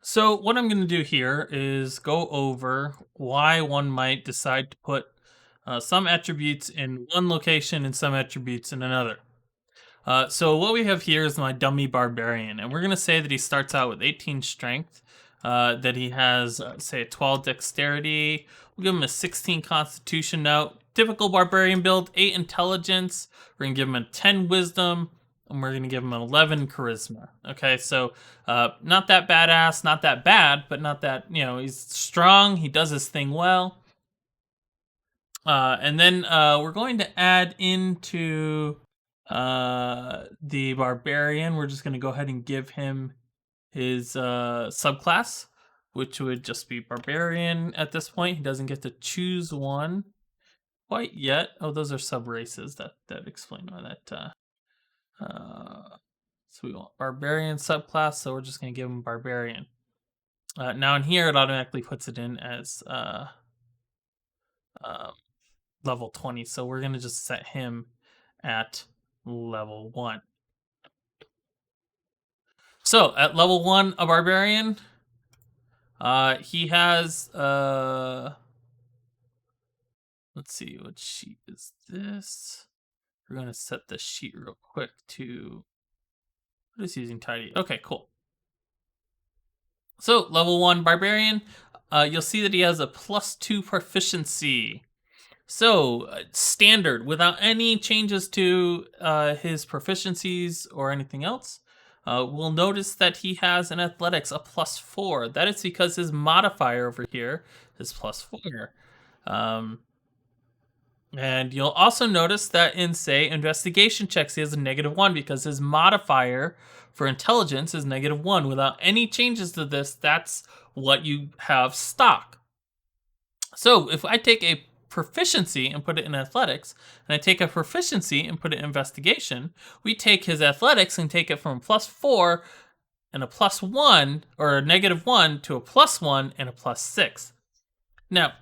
So what I'm going to do here is go over why one might decide to put some attributes in one location and some attributes in another. So what we have here is my dummy barbarian, and we're going to say that he starts out with 18 strength, that he has, say, a 12 dexterity. We'll give him a 16 constitution now. Typical barbarian build, 8 intelligence. We're going to give him a 10 wisdom, and we're going to give him an 11 charisma. Okay, so not that badass, not that bad, but not that, he's strong. He does his thing well. And then we're going to add into the barbarian. We're just going to go ahead and give him his subclass, which would just be barbarian at this point. He doesn't get to choose one quite yet. Oh, those are sub races. That explain why that. So we want barbarian subclass. So we're just going to give him barbarian. Now in here, it automatically puts it in as level 20. So we're going to just set him at level 1. So at level 1, a barbarian, he has let's see, what sheet is this? We're going to set the sheet real quick to what is using tidy. Okay, cool. So level 1 barbarian, you'll see that he has a +2 proficiency. So standard, without any changes to his proficiencies or anything else. We'll notice that he has in athletics a +4. That is because his modifier over here is +4. And you'll also notice that in, say, investigation checks, he has a -1 because his modifier for intelligence is -1. Without any changes to this, that's what you have stock. So if I take a proficiency and put it in athletics, and I take a proficiency and put it in investigation, we take his athletics and take it from a +4 and a +1, or a -1, to a +1 and a +6. Now,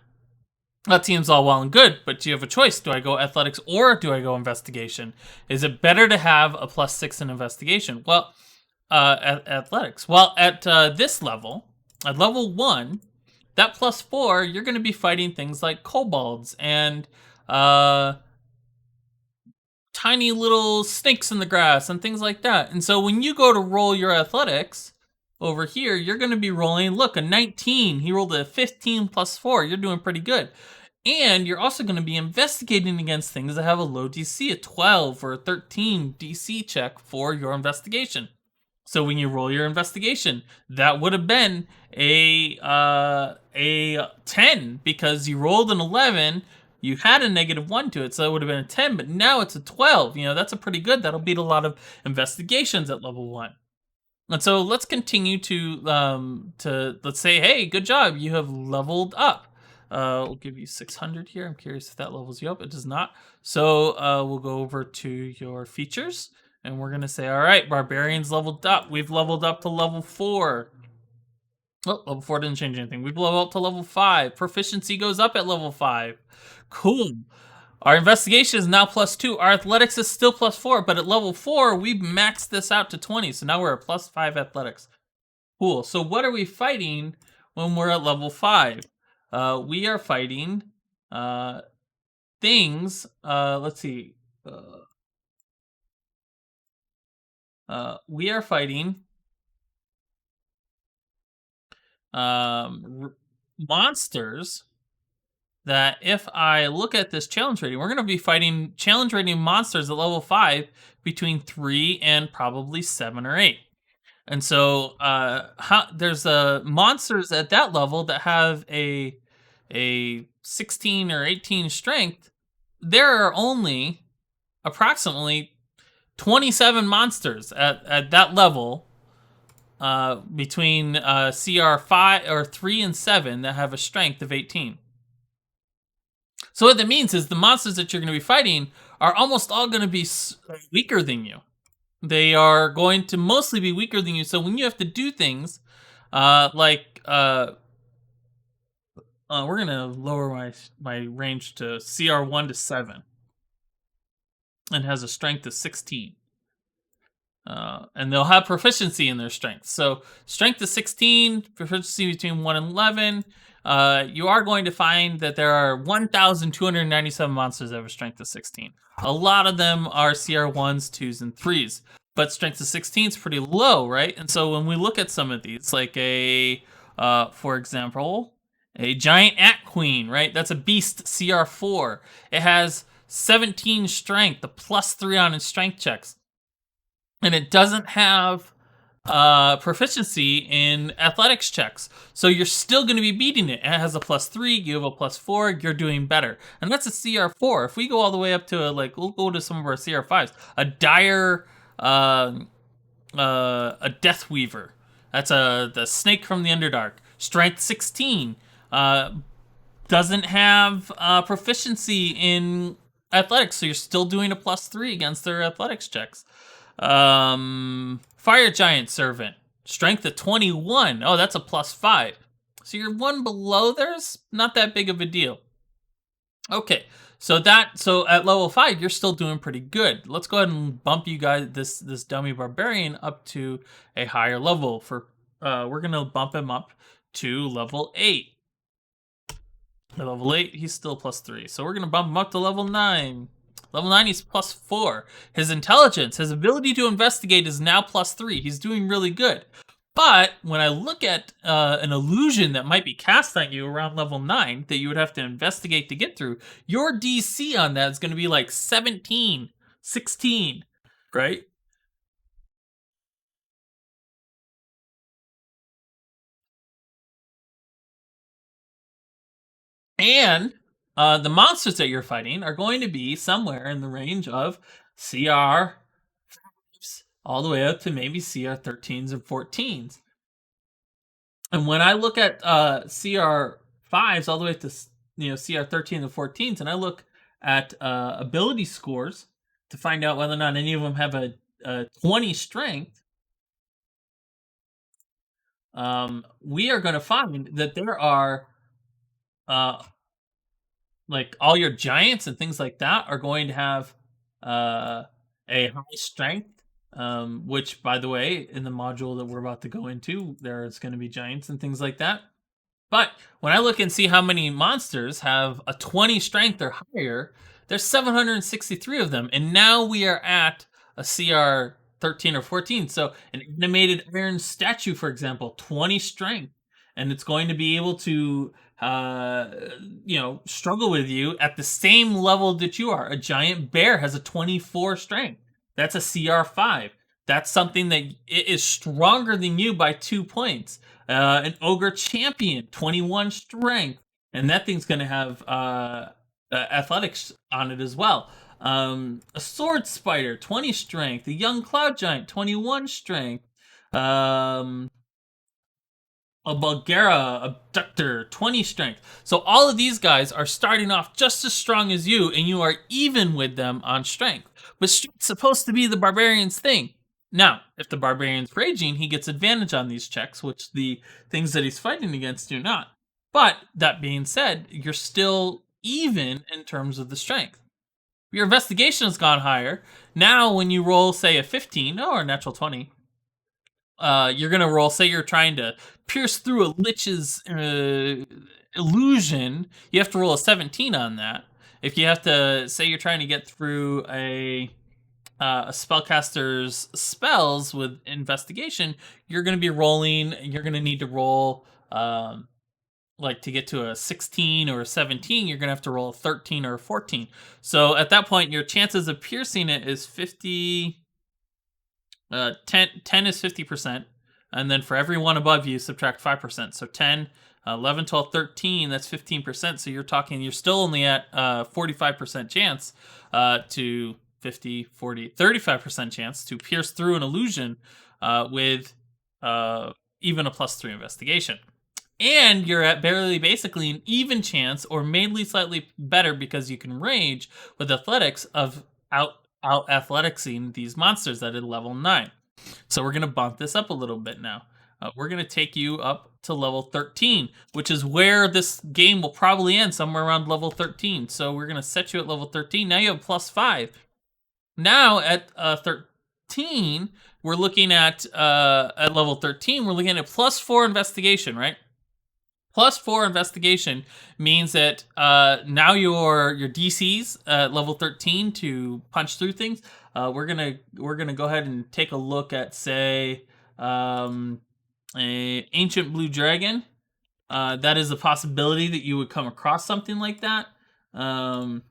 that seems all well and good, but you have a choice. Do I go athletics or do I go investigation? Is it better to have a +6 in investigation? Well, athletics. Well, at this level, at level 1, that +4, you're going to be fighting things like kobolds and tiny little snakes in the grass and things like that. And so when you go to roll your athletics over here, you're going to be rolling, look, a 19. He rolled a 15 +4. You're doing pretty good. And you're also going to be investigating against things that have a low DC, a 12 or a 13 DC check for your investigation. So when you roll your investigation, that would have been a 10 because you rolled an 11. You had a -1 to it, so it would have been a 10, but now it's a 12. That's a pretty good. That'll beat a lot of investigations at level 1. And so let's continue to let's say, hey, good job, you have leveled up. We'll give you 600 here. I'm curious if that levels you up. It does not. So we'll go over to your features, and we're going to say, all right, barbarian's leveled up. We've leveled up to level 4. Oh, level 4 didn't change anything. We've leveled up to level 5. Proficiency goes up at level 5. Cool. Our investigation is now +2. Our athletics is still +4, but at level 4, we've maxed this out to 20. So now we're at +5 athletics. Cool. So what are we fighting when we're at level 5? We are fighting things. Let's see. We are fighting monsters that, if I look at this challenge rating, we're going to be fighting challenge rating monsters at level 5 between 3 and probably 7 or 8. And so there's monsters at that level that have a 16 or 18 strength. There are only approximately 27 monsters at that level between CR 5 or 3 and 7 that have a strength of 18. So what that means is the monsters that you're going to be fighting are almost all going to be weaker than you. They are going to mostly be weaker than you. So when you have to do things like we're going to lower my range to CR 1 to 7 and has a strength of 16. And they'll have proficiency in their strength. So strength is 16, proficiency between 1 and 11. You are going to find that there are 1,297 monsters that have a strength of 16. A lot of them are CR 1s, 2s, and 3s. But strength of 16 is pretty low, right? And so when we look at some of these, like for example, a giant At Queen, right? That's a beast CR 4. It has 17 strength, a +3 on its strength checks, and it doesn't have proficiency in athletics checks. So you're still going to be beating it. It has a +3, you have a +4, you're doing better. And that's a CR4. If we go all the way up to we'll go to some of our CR5s, a dire, a Death Weaver. That's the snake from the Underdark. Strength 16. Doesn't have proficiency in athletics, so you're still doing a +3 against their athletics checks. Fire Giant Servant, strength of 21. Oh, that's a +5. So you're one below theirs. Not that big of a deal. Okay, so at level 5, you're still doing pretty good. Let's go ahead and bump you guys, this dummy barbarian, up to a higher level. We're gonna bump him up to level 8. At level 8, he's still +3. So we're gonna bump him up to level 9. Level 9, he's +4. His intelligence, his ability to investigate is now +3. He's doing really good. But when I look at an illusion that might be cast on you around level 9 that you would have to investigate to get through, your DC on that is going to be like 17, 16, right? And the monsters that you're fighting are going to be somewhere in the range of CR all the way up to maybe CR 13s and 14s. And when I look at CR 5s all the way to CR 13 and 14s, and I look at ability scores to find out whether or not any of them have a 20 strength, we are going to find that there are like all your giants and things like that are going to have a high strength. Which, by the way, in the module that we're about to go into, there's going to be giants and things like that. But when I look and see how many monsters have a 20 strength or higher, there's 763 of them. And now we are at a CR 13 or 14. So an animated iron statue, for example, 20 strength. And it's going to be able to, struggle with you at the same level that you are. A giant bear has a 24 strength. That's a CR5. That's something that it is stronger than you by 2 points. An ogre champion, 21 strength, and that thing's going to have athletics on it as well. A sword spider, 20 strength. A young cloud giant, 21 strength. A Bulgara abductor, 20 strength. So all of these guys are starting off just as strong as you, and you are even with them on strength. But strength's supposed to be the barbarian's thing. Now, if the barbarian's raging, he gets advantage on these checks, which the things that he's fighting against do not. But that being said, you're still even in terms of the strength. Your investigation has gone higher. Now, when you roll, say, a 15 or a natural 20, you're going to roll, say you're trying to pierce through a lich's illusion, you have to roll a 17 on that. If you have to, say you're trying to get through a spellcaster's spells with investigation, you're going to be rolling, you're going to need to roll, to get to a 16 or a 17, you're going to have to roll a 13 or a 14. So at that point, your chances of piercing it is 50... 10 is 50%, and then for every one above you, subtract 5%. So 10, 11, 12, 13, that's 15%. So you're still only at 45% chance to 50, 40, 35% chance to pierce through an illusion with even a +3 investigation. And you're at barely basically an even chance, or mainly slightly better because you can rage with athletics, of out athleticsing these monsters at a level 9. So we're going to bump this up a little bit now. We're going to take you up to level 13, which is where this game will probably end, somewhere around level 13. So we're going to set you at level 13. Now you have +5. Now at 13, we're looking at level 13, we're looking at +4 investigation, right? +4 investigation means that now your DCs at level 13 to punch through things. We're gonna go ahead and take a look at, say, um, a ancient blue dragon. That is a possibility that you would come across something like that. Um,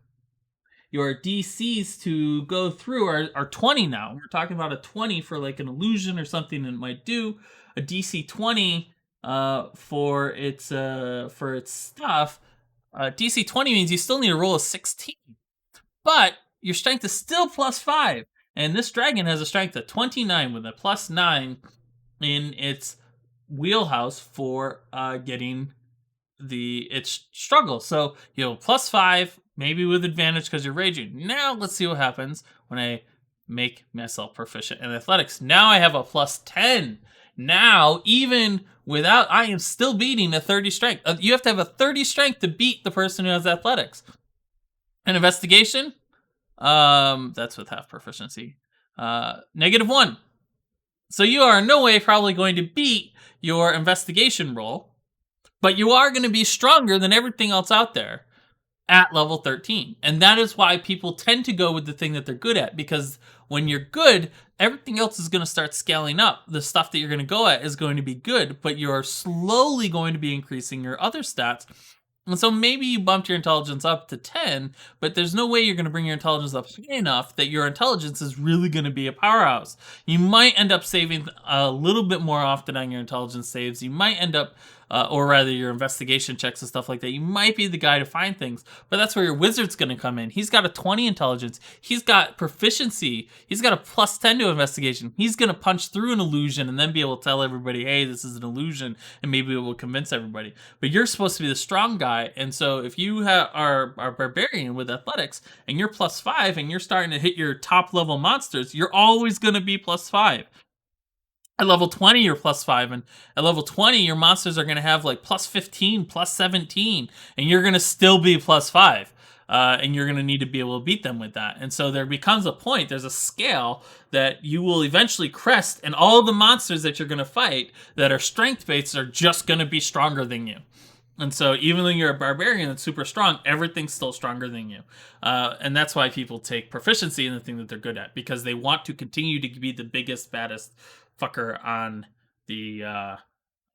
your DCs to go through are 20 now. We're talking about a 20 for like an illusion or something that it might do. A DC 20 for its stuff. DC 20 means you still need to roll a 16, but your strength is still +5. And this dragon has a strength of 29 with a +9 in its wheelhouse for getting its struggle. So you have +5, maybe with advantage because you're raging. Now let's see what happens when I make myself proficient in athletics. Now I have a +10. Now, even without, I am still beating a 30 strength. You have to have a 30 strength to beat the person who has athletics. An investigation, that's with half proficiency. -1. So you are in no way probably going to beat your investigation roll, but you are going to be stronger than everything else out there at level 13. And that is why people tend to go with the thing that they're good at, because when you're good, everything else is going to start scaling up. The stuff that you're going to go at is going to be good, but you're slowly going to be increasing your other stats. And so maybe you bumped your intelligence up to 10, but there's no way you're going to bring your intelligence up high enough that your intelligence is really going to be a powerhouse. You might end up saving a little bit more often on your intelligence saves. You might end up, or rather your investigation checks and stuff like that. You might be the guy to find things, but that's where your wizard's going to come in. He's got a 20 intelligence. He's got proficiency. He's got a +10 to investigation. He's going to punch through an illusion and then be able to tell everybody, hey, this is an illusion, and maybe it will convince everybody. But you're supposed to be the strong guy. And so if you are barbarian with athletics and you're +5 and you're starting to hit your top level monsters, you're always going to be +5. At level 20, you're +5, and at level 20, your monsters are going to have like +15, +17, and you're going to still be +5. And you're going to need to be able to beat them with that. And so there becomes a point, there's a scale that you will eventually crest, and all the monsters that you're going to fight that are strength based are just going to be stronger than you. And so even though you're a barbarian that's super strong, everything's still stronger than you. And that's why people take proficiency in the thing that they're good at, because they want to continue to be the biggest, baddest fucker on the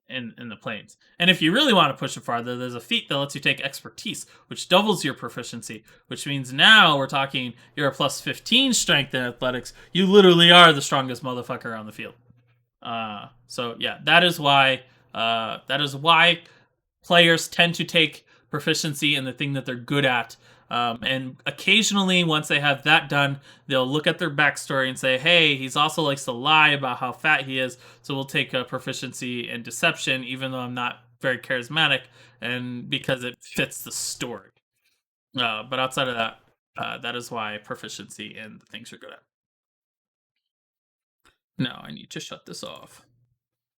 in the planes. And if you really want to push it farther, there's a feat that lets you take expertise, which doubles your proficiency, which means now we're talking you're a +15 strength in athletics. You literally are the strongest motherfucker on the field. So yeah, that is why players tend to take proficiency in the thing that they're good at. And occasionally, once they have that done, they'll look at their backstory and say, hey, he's also likes to lie about how fat he is, so we'll take a proficiency in deception, even though I'm not very charismatic, and because it fits the story. But outside of that, that is why proficiency in the things you're good at. Now I need to shut this off.